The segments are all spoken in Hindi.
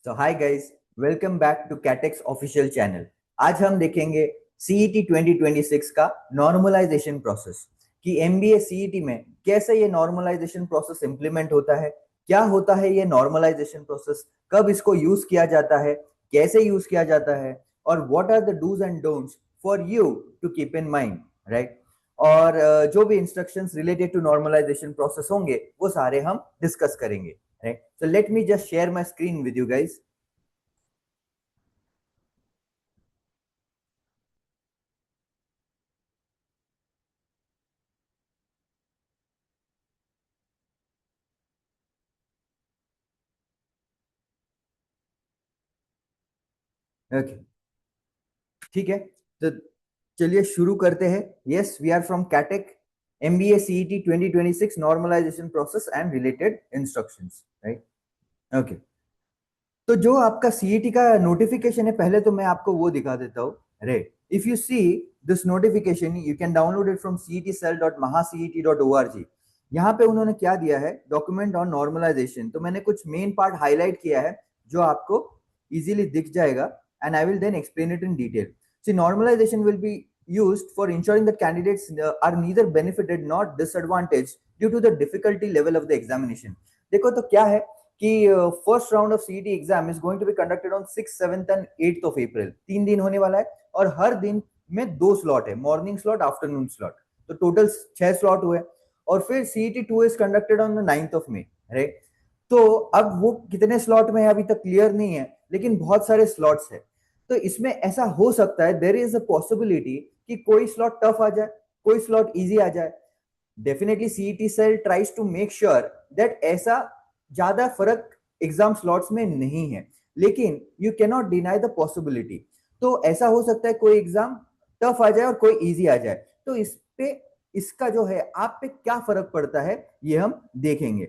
So hi guys, welcome back to कैटेक्स ऑफिशियल चैनल। आज हम देखेंगे सीईटी 2026 का नॉर्मलाइजेशन प्रोसेस कि एमबीए सीईटी में कैसे ये नॉर्मलाइजेशन प्रोसेस इंप्लीमेंट होता है, क्या होता है ये नॉर्मलाइजेशन प्रोसेस, कब इसको यूज किया जाता है, कैसे यूज किया जाता है और what are the dos and don'ts for you to keep in mind, right. और जो भी instructions related to normalisation process होंगे वो सारे हम डिस्कस करेंगे, right? So let me just share my screen with you guys. Okay, ठीक है। तो चलिए शुरू करते हैं। यस, वी आर फ्रॉम कैटेक MBA CET 2026 normalisation process and related instructions, right. Okay, तो जो आपका सीईटी का नोटिफिकेशन है, पहले तो मैं आपको वो दिखा देता हूँ। Right, if you see this notification you can download it from cetcell.mahacet.org। यहाँ पे उन्होंने क्या दिया है, डॉक्यूमेंट ऑन नॉर्मलाइजेशन। तो मैंने कुछ मेन पार्ट हाईलाइट किया है जो आपको इजीली दिख जाएगा, and I will then explain it in detail. See, normalization will be used for ensuring that candidates are neither benefited nor disadvantaged due to the difficulty level of the examination. देखो तो क्या है कि first round of CET exam is going to be conducted on 6, 7 and 8 of April. 3 दिन होने वाला है और हर दिन में 2 स्लॉट है, मॉर्निंग स्लॉट, आफ्टरनून स्लॉट। तो टोटल 6 स्लॉट हुए। और फिर CET 2 is conducted on the 9th of May, right. तो अब वो कितने स्लॉट में है अभी तक क्लियर नहीं है, लेकिन बहुत सारे स्लॉट्स है। तो इसमें ऐसा हो सकता है, देयर इज अ पॉसिबिलिटी कि कोई स्लॉट टफ आ जाए, कोई स्लॉट इजी आ जाए। Definitely CET cell tries to make sure that ऐसा ज्यादा फर्क एग्जाम स्लॉट्स में नहीं है, लेकिन you can not deny the possibility. तो ऐसा हो सकता है कोई एग्जाम टफ आ जाए और कोई इजी आ जाए। तो इस पे इसका जो है आप पे क्या फर्क पड़ता है ये हम देखेंगे।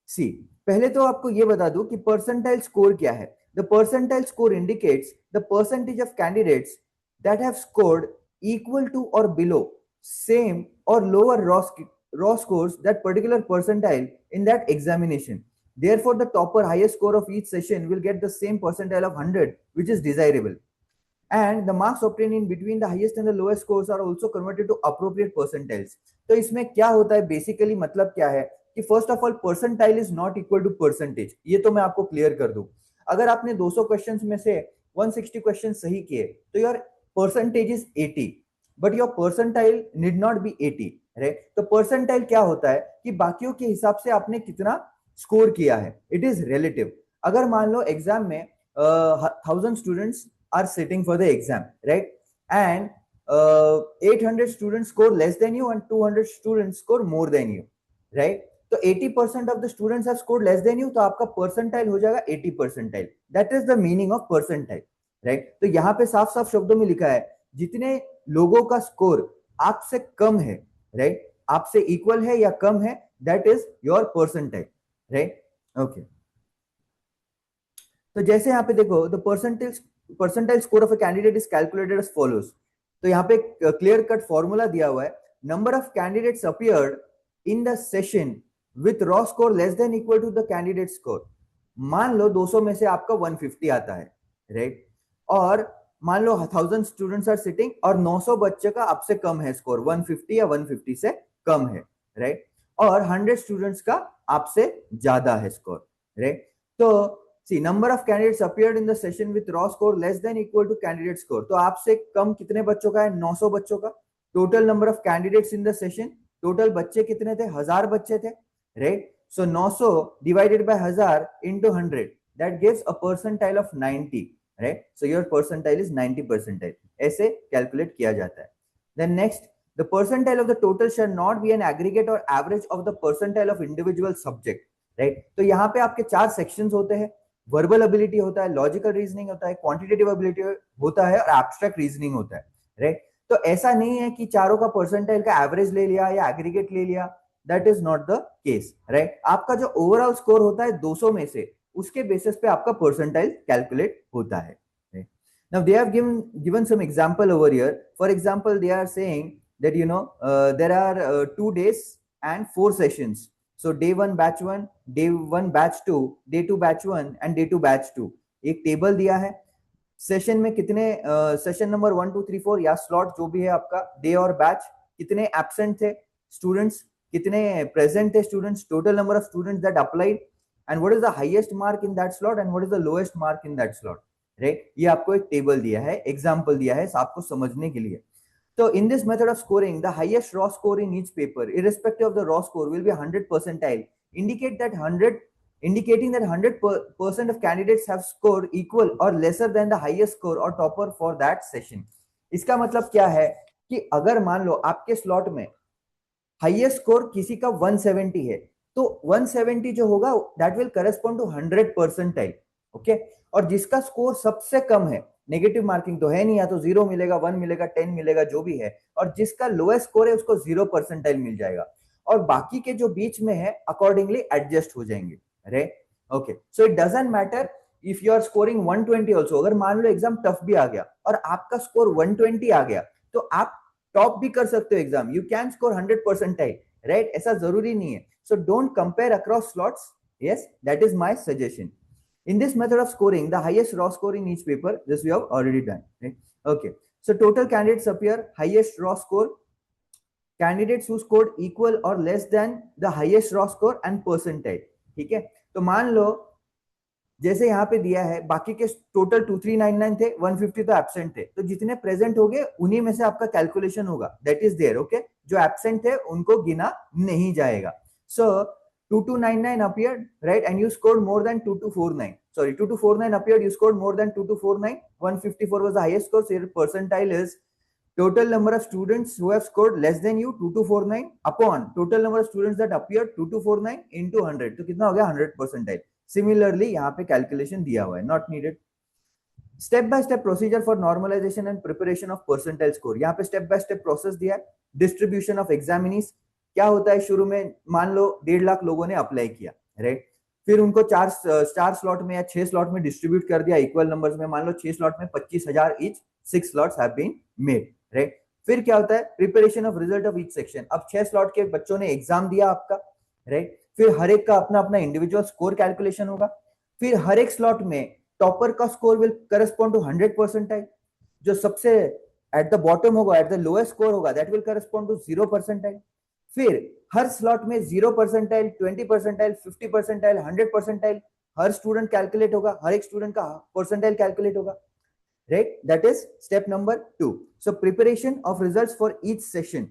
सी, पहले तो आपको ये बता दूं कि परसेंटाइल स्कोर क्या है। The percentile score indicates the percentage of candidates that have scored equal to और बिलो सेम और lower raw scores that particular percentile in that examination. Therefore, the topper highest score of each session will get the same percentile of 100, which is desirable. And the marks obtained in between the highest and the lowest scores are also converted to appropriate percentiles. तो इसमें क्या होता है बेसिकली, मतलब क्या है कि first of all percentile is not equal to percentage. ये तो मैं आपको क्लियर कर दूं। अगर आपने 200 क्वेश्चंस में से 160 क्वेश्चन सही किए तो your percentage is 80, but your percentile need not be 80, right. तो परसेंटाइल क्या होता है कि बाकियों के हिसाब से आपने कितना स्कोर किया है, इट इज रिलेटिव। अगर मान लो एग्जाम में 1000 students are sitting for the exam, right? And 800 students score less than you and 200 students score more than you, right? तो 80% of the students have scored less than you, तो आपका परसेंटाइल हो जाएगा 80 percentile. That is the meaning of percentile, right. तो यहाँ पे साफ साफ शब्दों में लिखा है जितने लोगों का स्कोर आपसे कम है, राइट, आपसे इक्वल है या कम है, that is your percentile, right. Okay, तो जैसे यहाँ पे देखो, the percentile score of a candidate is calculated as follows. तो यहाँ पे क्लियर कट फॉर्मूला दिया हुआ है। Number of candidates appeared in the session with raw score less than equal to the candidate score. मान लो 200 में से आपका 150 आता है, राइट। और मान लो 1000 स्टूडेंट्स आर सिटिंग और 900 बच्चे का आपसे कम है स्कोर, 150 या 150 से कम है, राइट। और 100 स्टूडेंट्स का आपसे ज्यादा है स्कोर, राइट। तो see, number of candidates appeared in the session with raw score less than equal to candidate score. तो आपसे कम कितने बच्चों का है, 900 बच्चों का। Total number of candidates in the session, total बच्चे कितने थे, 1000 बच्चे थे, right. So 900 divided by 1000 into 100, that gives a percentile of 90, right. So your percentile is 90 percentile. ऐसे कैलकुलेट किया जाता है। Then next, the percentile of the total shall not be an aggregate or average of the percentile of individual subject, right? तो यहाँ पे आपके 4 सेक्शंस होते हैं। वर्बल एबिलिटी होता है, लॉजिकल रीजनिंग होता है, क्वांटिटेटिव एबिलिटी होता है और एब्स्ट्रैक्ट रीजनिंग होता है, राइट। तो ऐसा नहीं है कि चारों का परसेंटाइल का एवरेज ले लिया या एग्रीगेट ले लिया, that is not the case, right. आपका जो ओवरऑल स्कोर होता है 200 में से, उसके बेसिस पे आपका परसेंटाइल कैलकुलेट होता है। Now they have given some example over here. For example, they are saying that there are 2 days and 4 sessions. So day 1 batch 1, day 1 batch 2, day 2 batch 1 and day 2 batch 2। एक टेबल दिया है, सेशन में कितने सेशन नंबर 1 2 3 4 या स्लॉट जो भी है आपका डे और बैच, कितने एब्सेंट थे स्टूडेंट्स, कितने प्रेजेंट थे students, total number of students that applied, and what is the highest mark in that slot and what is the lowest mark in that slot, right. ये आपको एक टेबल दिया है, एग्जांपल दिया है आपको समझने के लिए। So in this method of scoring, the highest raw score in each paper, irrespective of the raw score, will be 100 percentile. Indicating that 100% of candidates have scored equal or lesser than the highest score or topper for that session. इसका मतलब क्या है कि अगर मान लो आपके स्लॉट में हाईएस्ट स्कोर किसी का 170 है, तो 170 जो होगा that will correspond to 100 percentile, okay. और जिसका स्कोर सबसे कम है, नेगेटिव मार्किंग तो है नहीं, या तो 0 मिलेगा, 1 मिलेगा, 10 मिलेगा, जो भी है, और जिसका लोएस्ट स्कोर है उसको 0 परसेंटाइल मिल जाएगा, और बाकी के जो बीच में है अकॉर्डिंगली एडजस्ट हो जाएंगे, right. Okay, so it doesn't matter if you are scoring 120 also. अगर मान लो एग्जाम टफ भी आ गया और आपका स्कोर 120 आ गया, तो आप टॉप भी कर सकते हो exam, you can score 100 percentile, right. ऐसा जरूरी नहीं है। So don't compare across slots, yes, that is my suggestion. In this method of scoring, the highest raw score in each paper, this we have already done, right? Okay, so total candidates appear, highest raw score, candidates who scored equal or less than the highest raw score and percentile, ठीक है। तो मान लो जैसे यहाँ पे दिया है, बाकी के टोटल 2399 थे, 150 तो एब्सेंट थे, तो जितने प्रेजेंट हो गए उन्हीं में से आपका कैलकुलेशन होगा, दैट इज देयर, ओके। जो एब्सेंट थे उनको गिना नहीं जाएगा। सो 2299 appeared, right, and you scored more than 2249. Sorry, 2249 appeared, you scored more than 2249. 154 was the highest score. So your percentile is total number of students who have scored less than you 2249 upon total number of students that appeared 2249 into 100. तो कितना हो गया 100 percentile. Similarly यहाँ पे calculation दिया हुआ है, not needed. Step by step procedure for normalisation and preparation of percentile score. यहाँ पे स्टेप बाय स्टेप प्रोसेस दिया है। डिस्ट्रीब्यूशन ऑफ एग्जामिनीज, क्या होता है, शुरू में मान लो 1.5 लाख लोगों ने अप्लाई किया, राइट, फिर उनको चार स्लॉट में या 6 स्लॉट में डिस्ट्रीब्यूट कर दिया इक्वल नंबर्स में, मान लो 6 स्लॉट में 25,000 each, 6 slots have been made, right. फिर क्या होता है, preparation of result of each section. अब 6 स्लॉट के बच्चों ने एग्जाम दिया आपका, राइट, फिर हर एक का अपना अपना इंडिविजुअल स्कोर कैलकुलेशन होगा। फिर हर एक स्लॉट में टॉपर का score will correspond to 100 percentile, जो सबसे एट द बॉटम होगा, एट द लोएस्ट स्कोर होगा, that will correspond to 0 percentile. फिर हर स्लॉट में 0 परसेंटाइल, 20 परसेंटाइल, 50 परसेंटाइल, 100 परसेंटाइल, हर स्टूडेंट कैलकुलेट होगा, हर एक स्टूडेंट का परसेंटाइल कैलकुलेट होगा, right. That is step number 2। So preparation of results for each session.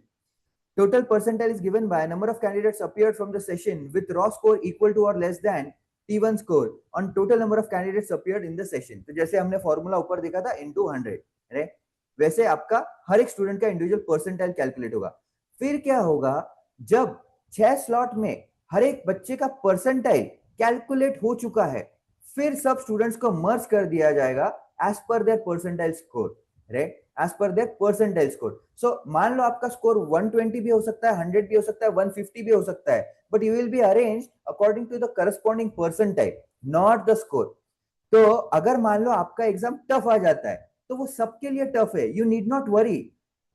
Total percentile is given by number of candidates appeared from the session with raw score equal to or less than T1 score on total number of candidates appeared in the session. तो जैसे हमने फॉर्मूला ऊपर देखा था into 100, राइट, वैसे आपका हर एक स्टूडेंट का इंडिविजुअल परसेंटाइल कैलकुलेट होगा। फिर क्या होगा, जब 6 स्लॉट में हर एक बच्चे का परसेंटाइल कैलकुलेट हो चुका है, फिर सब स्टूडेंट्स को मर्ज कर दिया जाएगा as per their percentile score, right, as per their percentile score. So मान लो आपका स्कोर 120 भी हो सकता है, 100 भी हो सकता है, 150 भी हो सकता है, but you will be arranged according to the corresponding percentile, not the score. तो अगर मान लो आपका एग्जाम टफ आ जाता है, तो वो सबके लिए टफ है, you need not worry,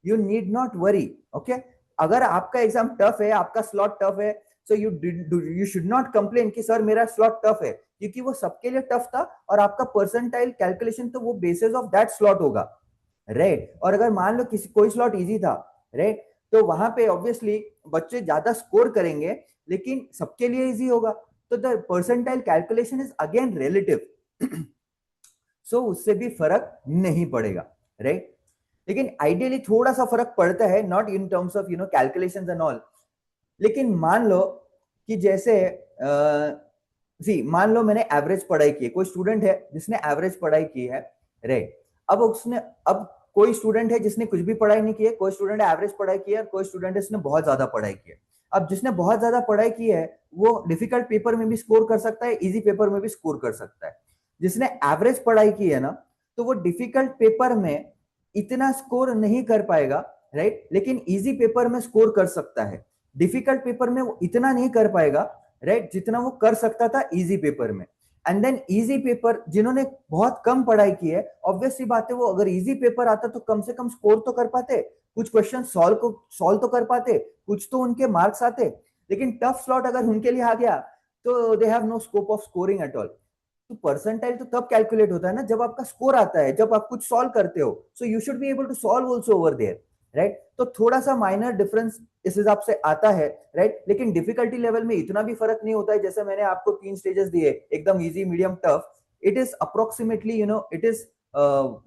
you need not worry, okay. अगर आपका एग्जाम टफ है, आपका स्लॉट टफ है, सो यू शुड नॉट कंप्लेन कि सर मेरा स्लॉट टफ है, क्योंकि वो सबके लिए टफ था और आपका परसेंटाइल कैलकुलेशन तो वो बेसिस ऑफ दैट स्लॉट होगा, राइट। और अगर मान लो किसी कोई स्लॉट इजी था, राइट, तो वहां पे ऑब्वियसली बच्चे ज्यादा स्कोर करेंगे, लेकिन सबके लिए इजी होगा, तो the percentile calculation is again relative. So उससे भी फर्क नहीं पड़ेगा, राइट। लेकिन आइडियली थोड़ा सा फर्क पड़ता है, not in terms of calculations and all. लेकिन मान लो कि जैसे मान लो मैंने एवरेज पढ़ाई की है, कोई स्टूडेंट है जिसने एवरेज पढ़ाई की है, राइट। अब कोई स्टूडेंट है जिसने कुछ भी पढ़ाई नहीं की है, कोई स्टूडेंट एवरेज पढ़ाई की है, और कोई स्टूडेंट है जिसने बहुत ज्यादा पढ़ाई की है। अब जिसने बहुत ज्यादा पढ़ाई की है वो डिफिकल्ट पेपर में भी स्कोर कर सकता है, इजी पेपर में भी स्कोर कर सकता है। जिसने एवरेज पढ़ाई की है ना, तो वो डिफिकल्ट पेपर में इतना स्कोर नहीं कर पाएगा, राइट, लेकिन इजी पेपर में स्कोर कर सकता है। डिफिकल्ट पेपर में वो इतना नहीं कर पाएगा, राइट, जितना वो कर सकता था इजी पेपर में। एंड देन इजी पेपर जिन्होंने बहुत कम पढ़ाई की है, ऑब्वियस सी बात है, वो अगर इजी पेपर आता तो कम से कम स्कोर तो कर पाते, कुछ क्वेश्चन सॉल्व तो कर पाते, कुछ तो उनके मार्क्स आते। लेकिन टफ स्लॉट अगर उनके लिए आ गया तो they have no scope of scoring at all. तो परसेंटाइल तो तब कैलकुलेट होता है ना जब आपका स्कोर आता है, जब आप कुछ सॉल्व करते हो, so you should be able to solve also over there, right. तो थोड़ा सा माइनर डिफरेंस इस हिसाब से आता है, राइट, लेकिन डिफिकल्टी लेवल में इतना भी फर्क नहीं होता है। जैसे मैंने आपको 3 स्टेजेस दिए, एकदम easy, medium, tough, it is approximately, it is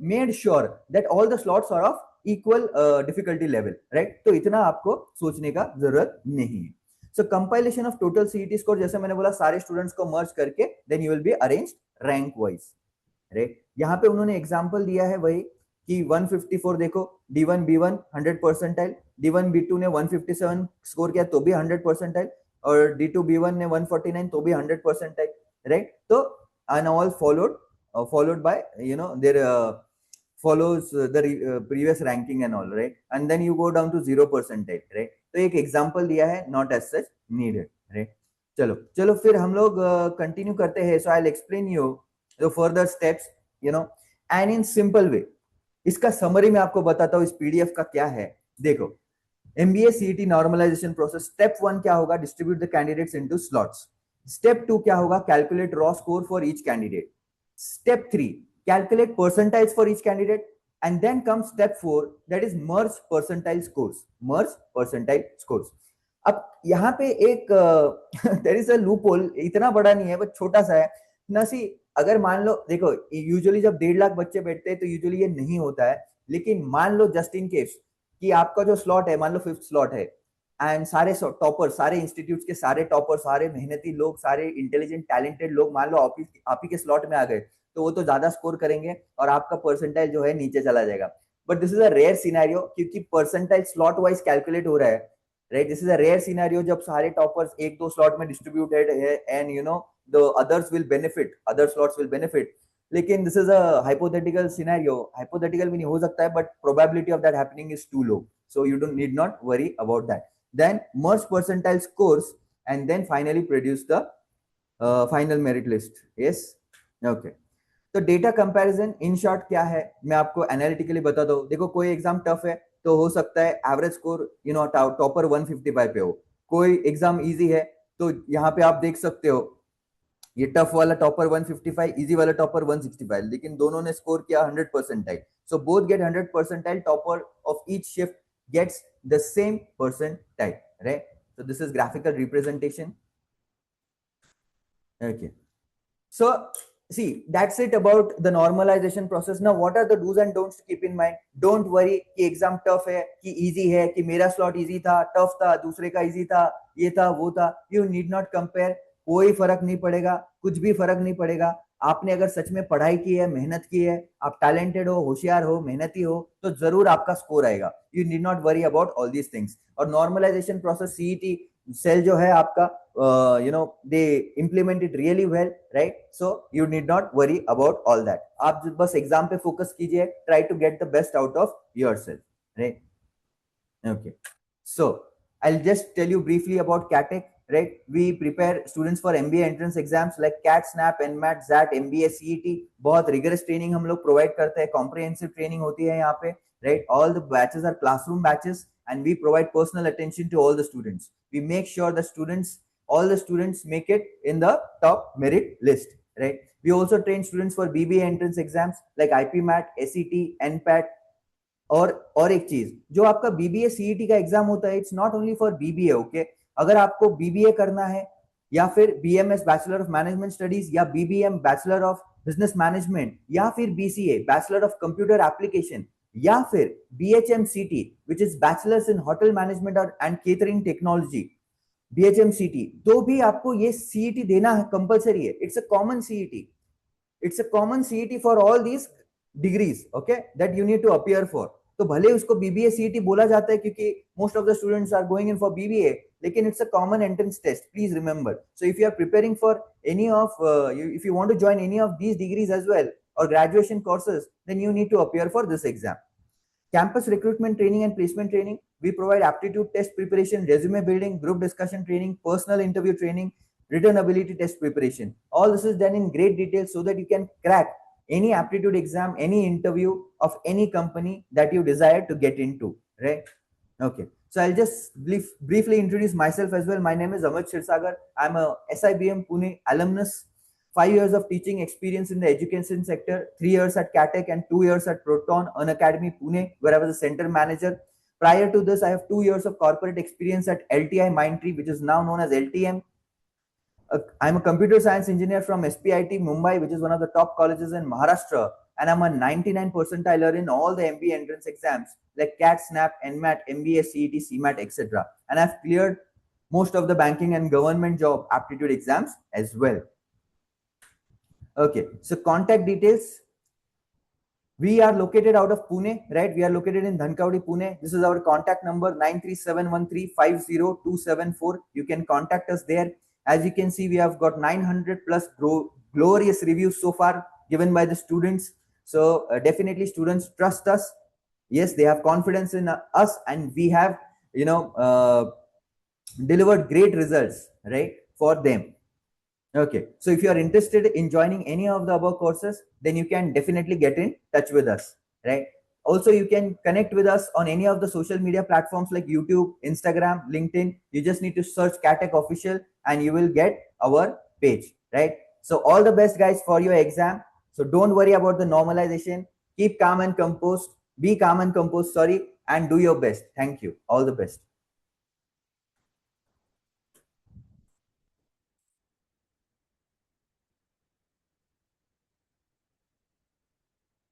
made sure that all the slots are of equal difficulty level, right? तो इतना आपको सोचने का जरूरत नहीं है। So compilation of total CET score, जैसे मैंने बोला, सारे स्टूडेंट्स को मर्ज करके then you will be arranged rank wise, right? यहाँ पे उन्होंने एग्जांपल दिया है वही कि 154 देखो, D1 B1 100 percentile, D1 B2 ने 157 स्कोर किया तो भी 100 परसेंटाइल, और D2 B1 ने 149 तो भी 100 परसेंटाइल, राइट। तो and all followed by their follows the previous ranking and all, right, and then you go down to 0 percentile, right। तो एक एग्जांपल दिया है, not as such needed, right। चलो चलो फिर हम लोग कंटिन्यू करते हैं। So I will explain you the further steps, and in simple way. इसका समरी मैं आपको बताता हूँ इस पीडीएफ का क्या है। देखो, MBA CET normalisation process, step 1 क्या होगा? Distribute the candidates into slots. Step 2 क्या होगा? Calculate raw score for each candidate. Step 3, calculate percentiles for each candidate, and then comes step 4, that is merge percentile scores. Merge percentile scores. अब यहाँ पे एक there is a loophole, इतना बड़ा नहीं है, बस छोटा सा है ना सी। अगर मान लो, देखो, यूजुअली जब 1.5 लाख बच्चे बैठते हैं तो यूजुअली ये नहीं होता है, लेकिन मान लो जस्ट इन केस कि आपका जो स्लॉट है, मान लो 5th स्लॉट है, एंड सारे टॉपर, सारे इंस्टीट्यूट के सारे टॉपर, सारे मेहनती लोग, सारे इंटेलिजेंट टैलेंटेड लोग मान लो आप ही के स्लॉट में आ गए, तो वो तो ज्यादा स्कोर करेंगे और आपका परसेंटाइल जो है नीचे चला जाएगा। But this is a rare scenario, क्योंकि परसेंटाइल स्लॉट वाइज कैलकुलेट हो रहा है, right. This is a rare scenario जब सारे टॉपर्स 1-2 स्लॉट में डिस्ट्रीब्यूटेड है, and the others will benefit, other slots will benefit. लेकिन this is a hypothetical scenario, hypothetical भी नहीं हो सकता है, but probability of that happening is too low, so you don't need not worry about that। then merge percentile scores and then finally produce the final merit list। yes, okay। तो डेटा कंपैरिजन इन शॉर्ट क्या है, मैं आपको एनालिटिकली बता दूं। देखो, कोई एग्जाम टफ है तो हो सकता है एवरेज स्कोर टॉपर 155 पे हो, कोई एग्जाम इजी है तो यहाँ पे आप देख सकते हो ये टफ वाला टॉपर 155, इजी वाला टॉपर 165, लेकिन दोनों ने स्कोर किया 100 percentile. So both get 100 percentile, topper of each shift gets the same percentile, right? So this is graphical representation, okay। So see, that's it about the normalization process। now what are the do's and don'ts to keep in mind? don't worry कि एग्जाम टफ है कि इजी है, कि मेरा स्लॉट इजी था, टफ था, दूसरे का इजी था, ये था, वो था। you need not compare, कोई फर्क नहीं पड़ेगा, कुछ भी फर्क नहीं पड़ेगा। आपने अगर सच में पढ़ाई की है, मेहनत की है, आप टैलेंटेड हो, होशियार हो, मेहनती हो, तो जरूर आपका स्कोर आएगा। You need not worry about all these things. और नॉर्मलाइजेशन प्रोसेस, सीईटी सेल जो है आपका, they implement it really well, right. So you need not worry about all that. आप बस एग्जाम पे फोकस कीजिए, try to get the best out of yourself, right, okay. So I'll just tell you briefly about CATEC, right? We prepare students for MBA entrance exams like CAT, SNAP, NMAT, XAT, MBA, CET। बहुत rigorous training हम लोग provide करते हैं, comprehensive training होती है यहाँ पे, right? All the batches are classroom batches and we provide personal attention to all the students। We make sure the students, all the students make it in the top merit list, right? We also train students for BBA entrance exams like IPMAT, SET, NPAT। और एक चीज, जो आपका बीबीए सीईटी का एग्जाम होता है, it's not only for BBA, okay. अगर आपको बीबीए करना है, या फिर BMS bachelor of management studies, या BBM bachelor of business management, या फिर BCA bachelor of computer application, या फिर BHMCT which is bachelors in hotel management and catering technology, BHMCT, तो भी आपको ये सीईटी देना है, कंपलसरी है। It's a common CET, it's a common CET for all these degrees, okay, that you need to appear for. तो भले उसको बीबीए सीईटी बोला जाता है क्योंकि most of the students are going in for BBA, लेकिन it's a common entrance test, please remember. So if you are preparing for any of if you want to join any of these degrees as well or graduation courses, then you need to appear for this exam। Campus recruitment training and placement training, we provide aptitude test preparation, resume building, group discussion training, personal interview training, written ability test preparation। all this is done in great detail so that you can crack any aptitude exam, any interview of any company that you desire to get into, right? Okay। So I'll just briefly introduce myself as well. My name is Amit Shirsagar. I'm a SIBM Pune alumnus. 5 years of teaching experience in the education sector, 3 years at CATEC and 2 years at Proton Unacademy Pune, where I was a center manager. Prior to this, I have 2 years of corporate experience at LTI Mindtree, which is now known as LTM. I'm a computer science engineer from SPIT Mumbai, which is one of the top colleges in Maharashtra, and I'm a 99 percentiler in all the MBA entrance exams like CAT, SNAP, NMAT, MBA, CET, CMAT, etc. And I've cleared most of the banking and government job aptitude exams as well. Okay, so contact details. We are located out of Pune, right? We are located in Dhankavadi, Pune. This is our contact number 93713502774. You can contact us there. As you can see, we have got 900 plus glorious reviews so far given by the students. So definitely students trust us. Yes, they have confidence in us, and we have, delivered great results, right, for them. Okay, so if you are interested in joining any of the above courses, then you can definitely get in touch with us, right? Also, you can connect with us on any of the social media platforms like YouTube, Instagram, LinkedIn. You just need to search CATEC Official and you will get our page, right? So all the best, guys, for your exam. So don't worry about the normalization. Keep calm and composed. Be calm and composed, sorry, and do your best. Thank you. All the best.